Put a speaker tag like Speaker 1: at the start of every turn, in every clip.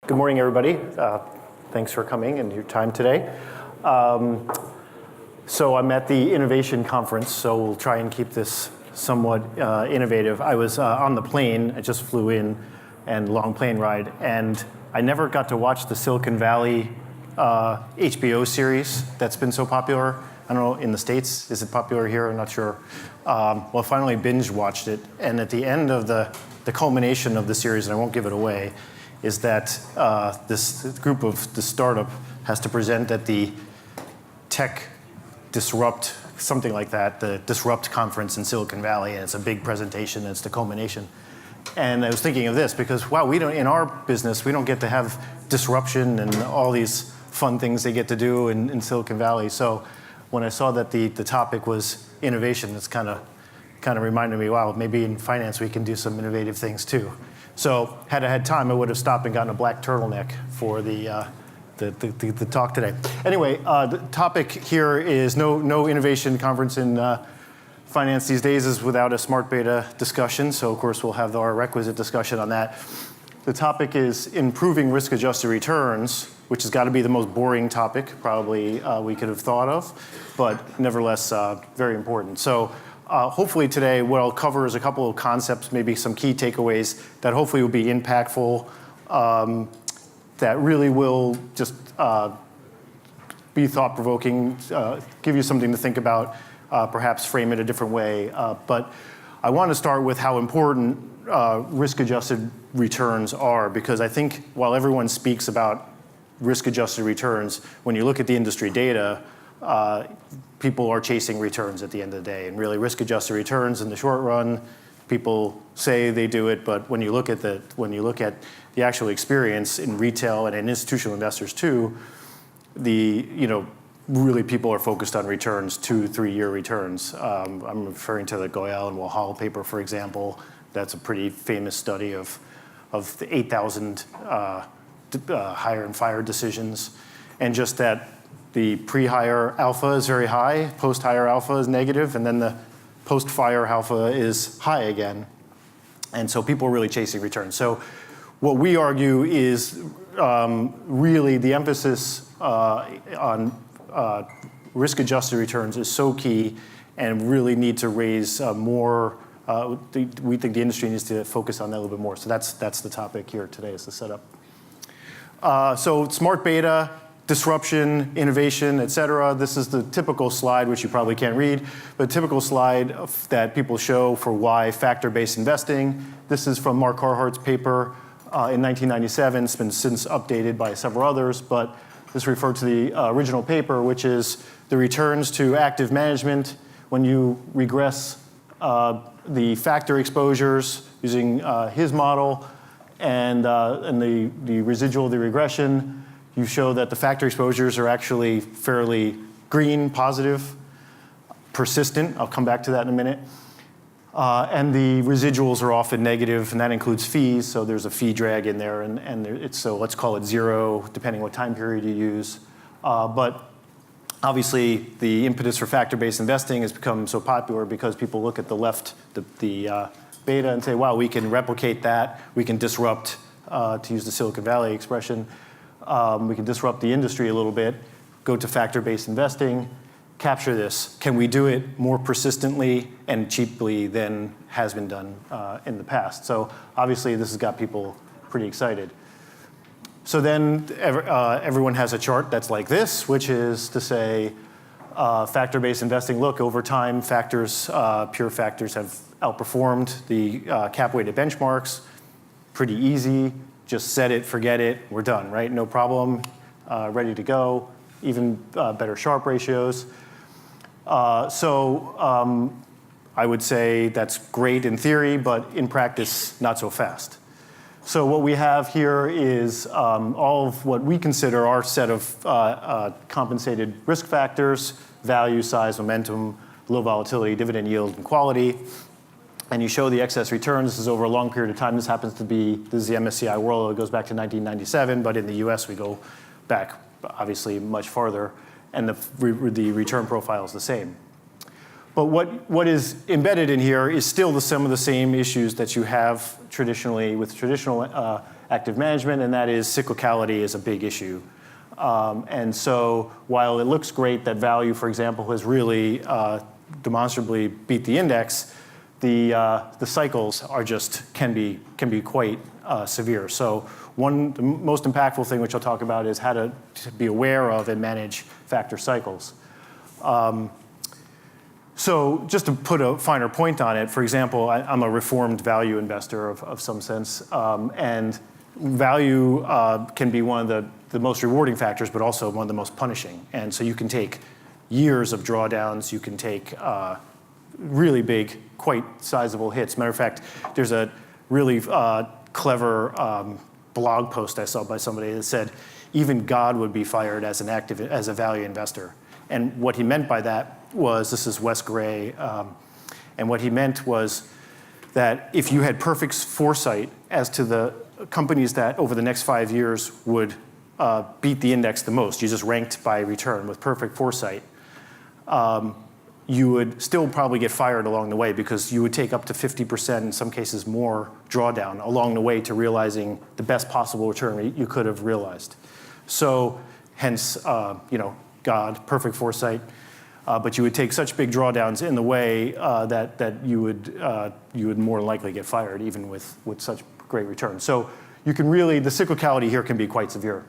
Speaker 1: Good morning, everybody. Thanks for coming and your time today. So I'm at the Innovation Conference, so we'll try and keep this somewhat innovative. I was on the plane, I just flew in, and long plane ride, and I never got to watch the Silicon Valley HBO series that's been so popular. I don't know, in the States, is it popular here? I'm not sure. Well, I finally binge watched it, and at the end of the culmination of the series, and I won't give it away, is that this group of the startup has to present at the Tech Disrupt, something like that, the Disrupt conference in Silicon Valley, and it's a big presentation, and it's the culmination. And I was thinking of this because, wow, we don't, in our business, we don't get to have disruption and all these fun things they get to do in Silicon Valley. So when I saw that the topic was innovation, it's kind of reminded me, wow, maybe in finance we can do some innovative things too. So had I had time, I would have stopped and gotten a black turtleneck for the talk today. Anyway, the topic here is no innovation conference in finance these days is without a smart beta discussion. So of course we'll have our requisite discussion on that. The topic is improving risk-adjusted returns, which has got to be the most boring topic probably we could have thought of, but nevertheless very important. So hopefully today what I'll cover is a couple of concepts, maybe some key takeaways that hopefully will be impactful, that really will just be thought-provoking, give you something to think about, perhaps frame it a different way. But I want to start with how important risk-adjusted returns are, because I think while everyone speaks about risk-adjusted returns, when you look at the industry data, people are chasing returns at the end of the day. And really risk-adjusted returns in the short run, people say they do it, but when you look at the actual experience in retail and in institutional investors too, really people are focused on returns, 2-3 year returns. I'm referring to the Goyal and Wahal paper, for example. That's a pretty famous study of the 8,000 hire and fire decisions, and just that the pre-hire alpha is very high, post-hire alpha is negative, and then the post-fire alpha is high again. And so people are really chasing returns. So what we argue is really the emphasis on risk-adjusted returns is so key, and really need to raise more. We think the industry needs to focus on that a little bit more. So that's the topic here today, is the setup. So smart beta, disruption, innovation, et cetera. This is the typical slide, which you probably can't read, but typical slide that people show for why factor-based investing. This is from Mark Carhart's paper in 1997. It's been since updated by several others, but this referred to the original paper, which is the returns to active management when you regress the factor exposures using his model and the residual of the regression. You show that the factor exposures are actually fairly green, positive, persistent. I'll come back to that in a minute. And the residuals are often negative, and that includes fees, so there's a fee drag in there, so let's call it zero, depending what time period you use. But obviously, the impetus for factor-based investing has become so popular because people look at the left, the beta, and say, wow, we can replicate that, we can disrupt, to use the Silicon Valley expression, we can disrupt the industry a little bit, go to factor-based investing, capture this. Can we do it more persistently and cheaply than has been done in the past? So obviously this has got people pretty excited. So then everyone has a chart that's like this, which is to say factor-based investing, look, over time factors, pure factors have outperformed the cap-weighted benchmarks. Pretty easy. Just set it, forget it, we're done, right? No problem, ready to go, even better Sharpe ratios. So I would say that's great in theory, but in practice, not so fast. So what we have here is all of what we consider our set of compensated risk factors: value, size, momentum, low volatility, dividend yield, and quality. And you show the excess returns. This is over a long period of time. This is the MSCI World. It goes back to 1997, but in the US we go back obviously much farther, and the return profile is the same. But what is embedded in here is still some of the same issues that you have traditionally with traditional active management, and that is cyclicality is a big issue. And so while it looks great that value, for example, has really demonstrably beat the index, the cycles are can be quite severe. So the most impactful thing, which I'll talk about, is how to be aware of and manage factor cycles. So just to put a finer point on it, for example, I'm a reformed value investor of some sense, and value can be one of the most rewarding factors, but also one of the most punishing. And so you can take years of drawdowns, you can take really big, quite sizable hits. Matter of fact, there's a really clever blog post I saw by somebody that said, even God would be fired as a value investor. And what he meant by that was, this is Wes Gray, and what he meant was that if you had perfect foresight as to the companies that over the next 5 years would beat the index the most, you just ranked by return with perfect foresight, you would still probably get fired along the way because you would take up to 50%, in some cases more, drawdown along the way to realizing the best possible return you could have realized. So hence, God, perfect foresight, but you would take such big drawdowns in the way that you would more likely get fired even with such great returns. So you can really, the cyclicality here can be quite severe.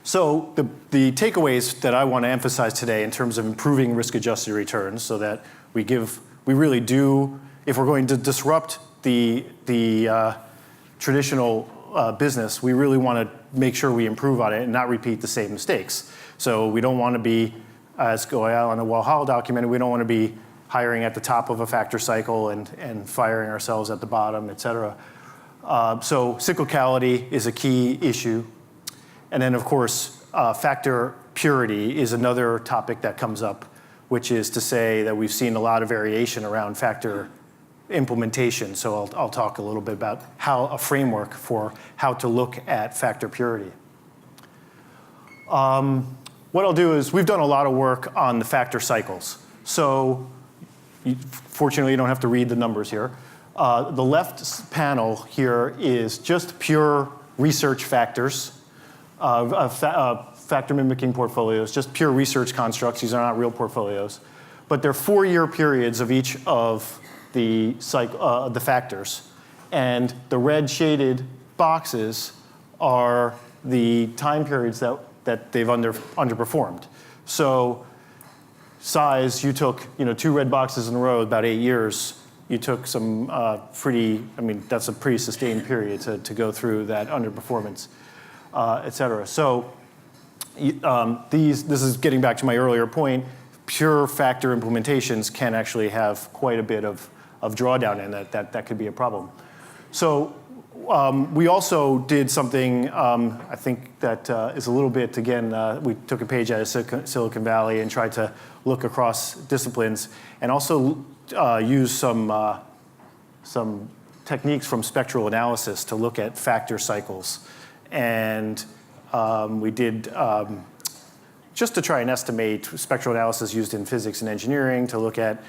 Speaker 1: So the takeaways that I want to emphasize today in terms of improving risk-adjusted returns, so that we really do, if we're going to disrupt the traditional business, we really want to make sure we improve on it and not repeat the same mistakes. So we don't want to be, as Goyal and Wahal documented, we don't want to be hiring at the top of a factor cycle and firing ourselves at the bottom, et cetera. So cyclicality is a key issue. And then, of course, factor purity is another topic that comes up, which is to say that we've seen a lot of variation around factor implementation. So I'll talk a little bit about a framework for how to look at factor purity. What I'll do is, we've done a lot of work on the factor cycles. So fortunately, you don't have to read the numbers here. The left panel here is just pure research factors, factor mimicking portfolios, just pure research constructs. These are not real portfolios. But they're 4-year periods of each of the factors. And the red shaded boxes are the time periods that they've underperformed. So size, you took 2 red boxes in a row, about 8 years. You took some that's a pretty sustained period to go through that underperformance, et cetera. So this is getting back to my earlier point, pure factor implementations can actually have quite a bit of drawdown in that could be a problem. So we also did something, I think that is a little bit, again, we took a page out of Silicon Valley and tried to look across disciplines and also use some techniques from spectral analysis to look at factor cycles. And we did, just to try and estimate, spectral analysis used in physics and engineering to look at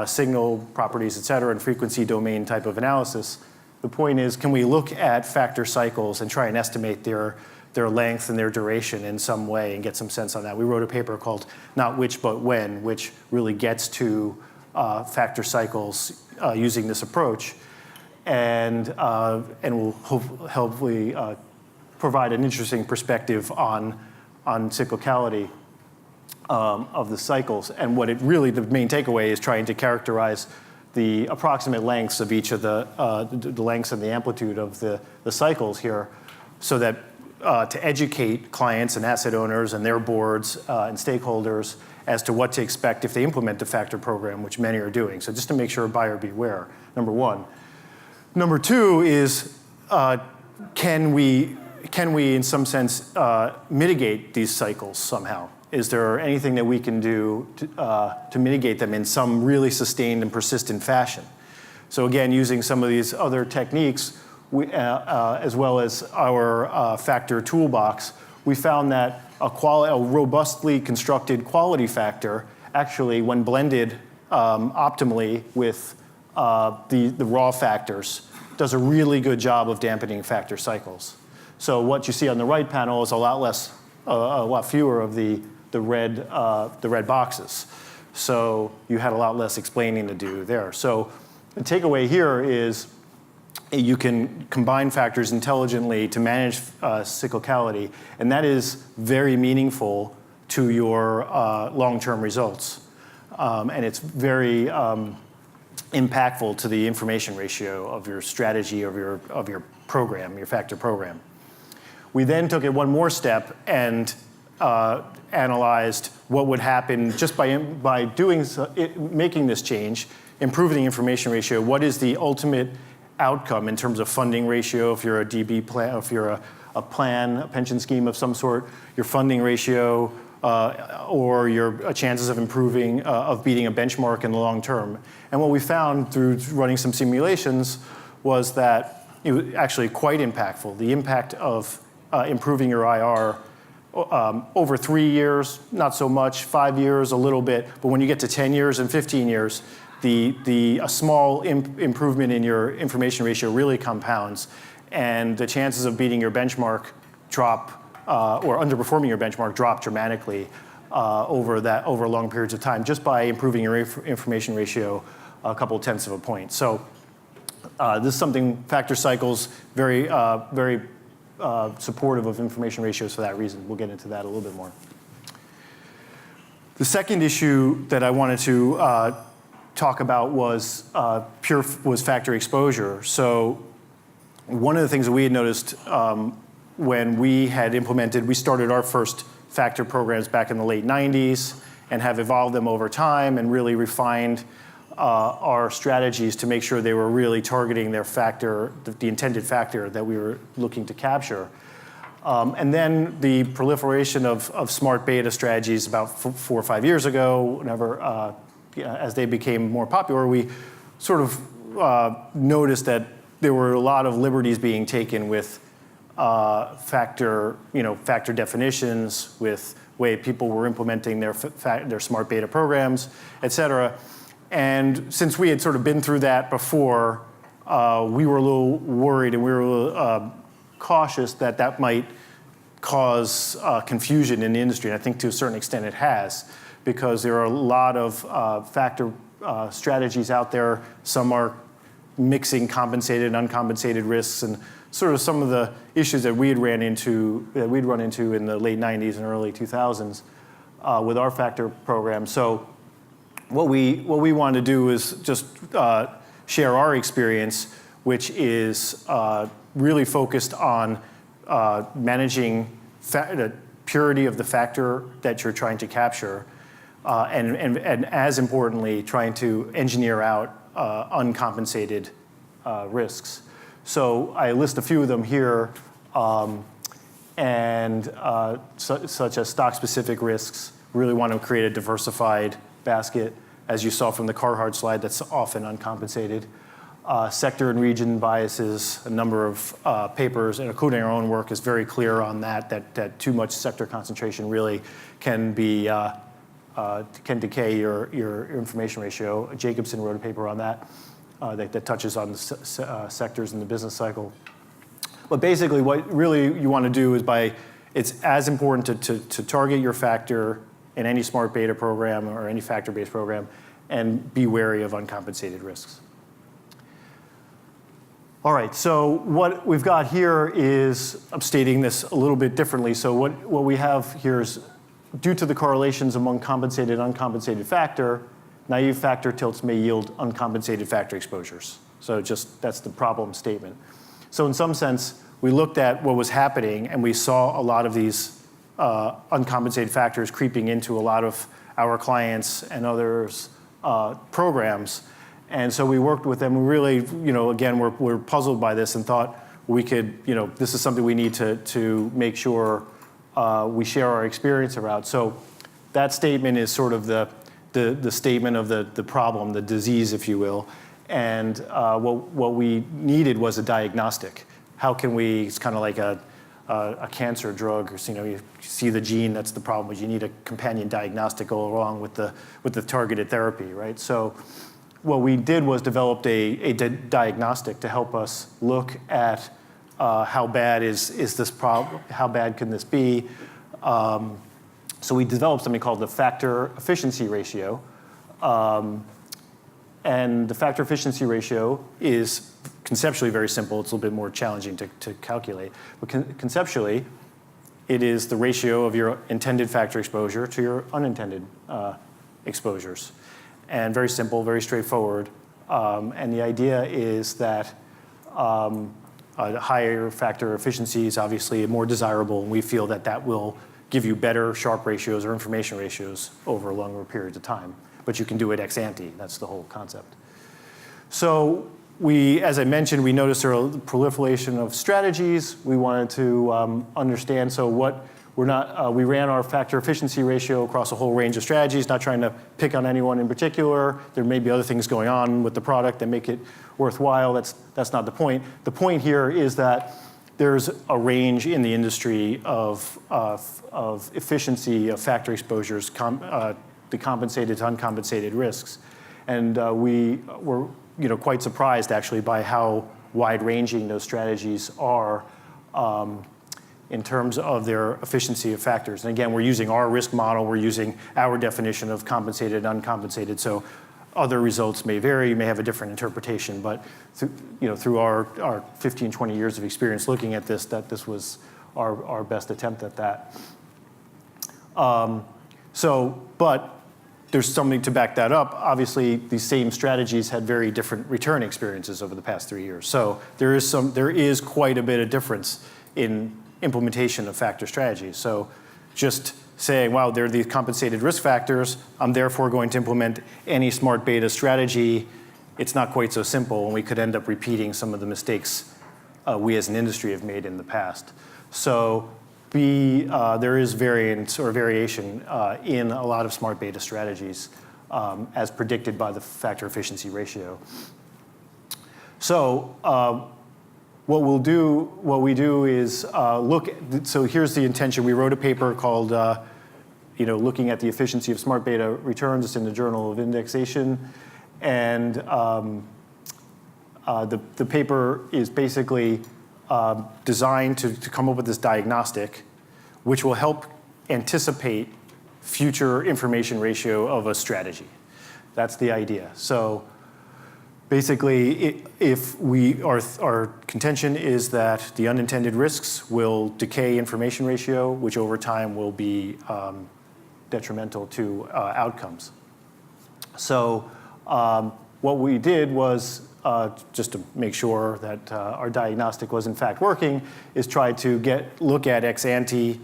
Speaker 1: signal properties, et cetera, and frequency domain type of analysis. The point is, can we look at factor cycles and try and estimate their length and their duration in some way and get some sense on that? We wrote a paper called Not Which But When, which really gets to factor cycles using this approach, and will hopefully provide an interesting perspective on cyclicality of the cycles. And what the main takeaway is trying to characterize the approximate lengths of each of the lengths and the amplitude of the cycles here, so that to educate clients and asset owners and their boards and stakeholders as to what to expect if they implement the factor program, which many are doing. So just to make sure buyer beware, number one. Number two is, can we in some sense mitigate these cycles somehow? Is there anything that we can do to mitigate them in some really sustained and persistent fashion? So again, using some of these other techniques, as well as our factor toolbox, we found that a robustly constructed quality factor, actually, when blended optimally with the raw factors, does a really good job of dampening factor cycles. So what you see on the right panel is a lot fewer of the red boxes. So you had a lot less explaining to do there. So the takeaway here is you can combine factors intelligently to manage cyclicality, and that is very meaningful to your long-term results. And it's very impactful to the information ratio of your strategy, of your program, your factor program. We then took it one more step and analyzed what would happen just by making this change, improving the information ratio. What is the ultimate outcome in terms of funding ratio if you're a DB plan, if you're a plan, a pension scheme of some sort, your funding ratio, or your chances of improving, of beating a benchmark in the long term. And what we found through running some simulations was that it was actually quite impactful. The impact of improving your IR over 3 years, not so much, 5 years, a little bit, but when you get to 10 years and 15 years, a small improvement in your information ratio really compounds, and the chances of beating your benchmark drop, or underperforming your benchmark drop dramatically over long periods of time, just by improving your information ratio a couple tenths of a point. So this is something factor cycles very supportive of information ratios for that reason. We'll get into that a little bit more. The second issue that I wanted to talk about was factor exposure. So one of the things that we had noticed when we started our first factor programs back in the late 90s and have evolved them over time and really refined our strategies to make sure they were really targeting their factor, the intended factor that we were looking to capture. And then the proliferation of smart beta strategies about 4 or 5 years ago, whenever, as they became more popular, we sort of noticed that there were a lot of liberties being taken with factor definitions, with way people were implementing their smart beta programs, et cetera. And since we had sort of been through that before, we were a little worried and we were a little cautious that that might cause confusion in the industry. And I think to a certain extent it has, because there are a lot of factor strategies out there. Some are mixing compensated and uncompensated risks, and sort of some of the issues that we'd run into in the late 90s and early 2000s with our factor program. So what we wanted to do is just share our experience, which is really focused on managing the purity of the factor that you're trying to capture, and as importantly, trying to engineer out uncompensated risks. So I list a few of them here, such as stock-specific risks. Really want to create a diversified basket, as you saw from the Carhart slide, that's often uncompensated. Sector and region biases, a number of papers, and including our own work, is very clear on that too much sector concentration really can decay your information ratio. Jacobson wrote a paper on that that touches on the sectors in the business cycle. But basically what really you want to do is it's as important to target your factor in any smart beta program or any factor-based program, and be wary of uncompensated risks. All right, so what we've got here is, I'm stating this a little bit differently. So what we have here is, due to the correlations among compensated and uncompensated factor, naive factor tilts may yield uncompensated factor exposures. So that's the problem statement. So in some sense, we looked at what was happening and we saw a lot of these uncompensated factors creeping into a lot of our clients and others' programs. And so we worked with them. We really, again, we're puzzled by this and thought we could, this is something we need to make sure we share our experience around. So that statement is sort of the statement of the problem, the disease, if you will. And what we needed was a diagnostic. How can we, it's kind of like a cancer drug, or you see the gene, that's the problem, but you need a companion diagnostic go along with the targeted therapy, right? So what we did was developed a diagnostic to help us look at how bad is this problem, how bad can this be. So we developed something called the factor efficiency ratio. And the factor efficiency ratio is conceptually very simple. It's a little bit more challenging to calculate. But conceptually, it is the ratio of your intended factor exposure to your unintended exposures. And very simple, very straightforward. And the idea is that a higher factor efficiency is obviously more desirable, and we feel that that will give you better Sharpe ratios or information ratios over longer periods of time. But you can do it ex ante. That's the whole concept. So we, as I mentioned, we noticed there a proliferation of strategies. We wanted to understand, so what we're not, we ran our factor efficiency ratio across a whole range of strategies, not trying to pick on anyone in particular. There may be other things going on with the product that make it worthwhile. That's not the point. The point here is that there's a range in the industry of efficiency of factor exposures, the compensated to uncompensated risks. And we were quite surprised actually by how wide-ranging those strategies are in terms of their efficiency of factors. And again, we're using our risk model, we're using our definition of compensated and uncompensated, so other results may vary, you may have a different interpretation, but through our 15, 20 years of experience looking at this, that this was our best attempt at that. But there's something to back that up. Obviously, these same strategies had very different return experiences over the past 3 years. So there is quite a bit of difference in implementation of factor strategies. So just saying, wow, there are these compensated risk factors, I'm therefore going to implement any smart beta strategy, it's not quite so simple, and we could end up repeating some of the mistakes we as an industry have made in the past. So there is variance or variation in a lot of smart beta strategies as predicted by the factor efficiency ratio. So what we do is look, so here's the intention. We wrote a paper called looking at the efficiency of smart beta returns. It's in the Journal of Indexation. And the paper is basically designed to come up with this diagnostic, which will help anticipate future information ratio of a strategy. That's the idea. So basically, our contention is that the unintended risks will decay information ratio, which over time will be detrimental to outcomes. So what we did was, just to make sure that our diagnostic was in fact working, is try to look at ex ante,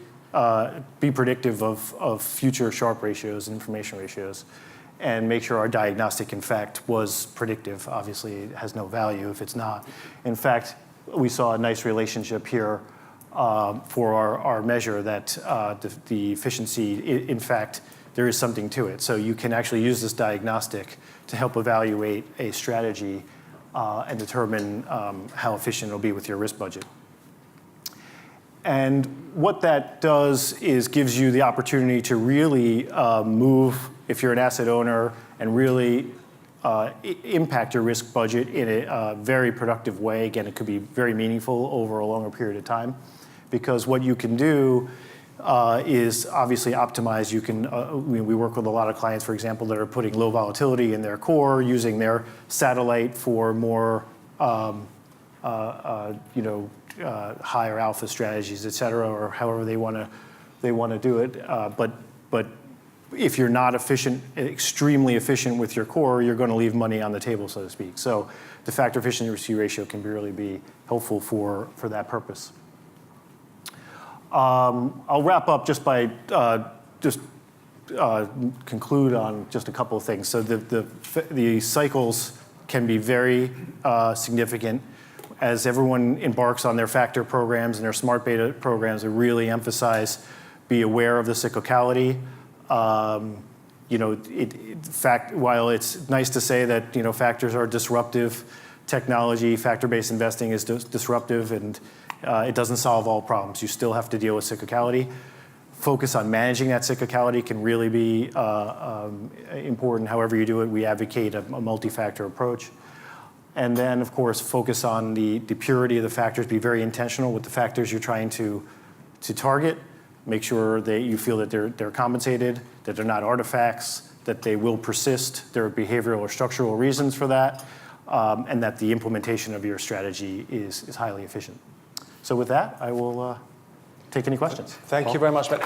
Speaker 1: be predictive of future Sharpe ratios and information ratios, and make sure our diagnostic, in fact, was predictive. Obviously, it has no value if it's not. In fact, we saw a nice relationship here for our measure that the efficiency, in fact, there is something to it. So you can actually use this diagnostic to help evaluate a strategy and determine how efficient it'll be with your risk budget. And what that does is gives you the opportunity to really move, if you're an asset owner, and really impact your risk budget in a very productive way. Again, it could be very meaningful over a longer period of time, because what you can do is obviously optimize. You can, we work with a lot of clients, for example, that are putting low volatility in their core, using their satellite for more higher alpha strategies, et cetera, or however they want to do it. But if you're not extremely efficient with your core, you're going to leave money on the table, so to speak. So the factor efficiency ratio can really be helpful for that purpose. I'll wrap up just by conclude on just a couple of things. So the cycles can be very significant. As everyone embarks on their factor programs and their smart beta programs, they really emphasize be aware of the cyclicality. While it's nice to say that factors are disruptive technology, factor-based investing is disruptive, and it doesn't solve all problems. You still have to deal with cyclicality. focus on managing that cyclicality can really be important. However you do it, we advocate a multi-factor approach. And then, of course, focus on the purity of the factors. Be very intentional with the factors you're trying to target. Make sure that you feel that they're compensated, that they're not artifacts, that they will persist. There are behavioral or structural reasons for that, and that the implementation of your strategy is highly efficient. So with that, I will take any questions.
Speaker 2: Thank you very much, Ben.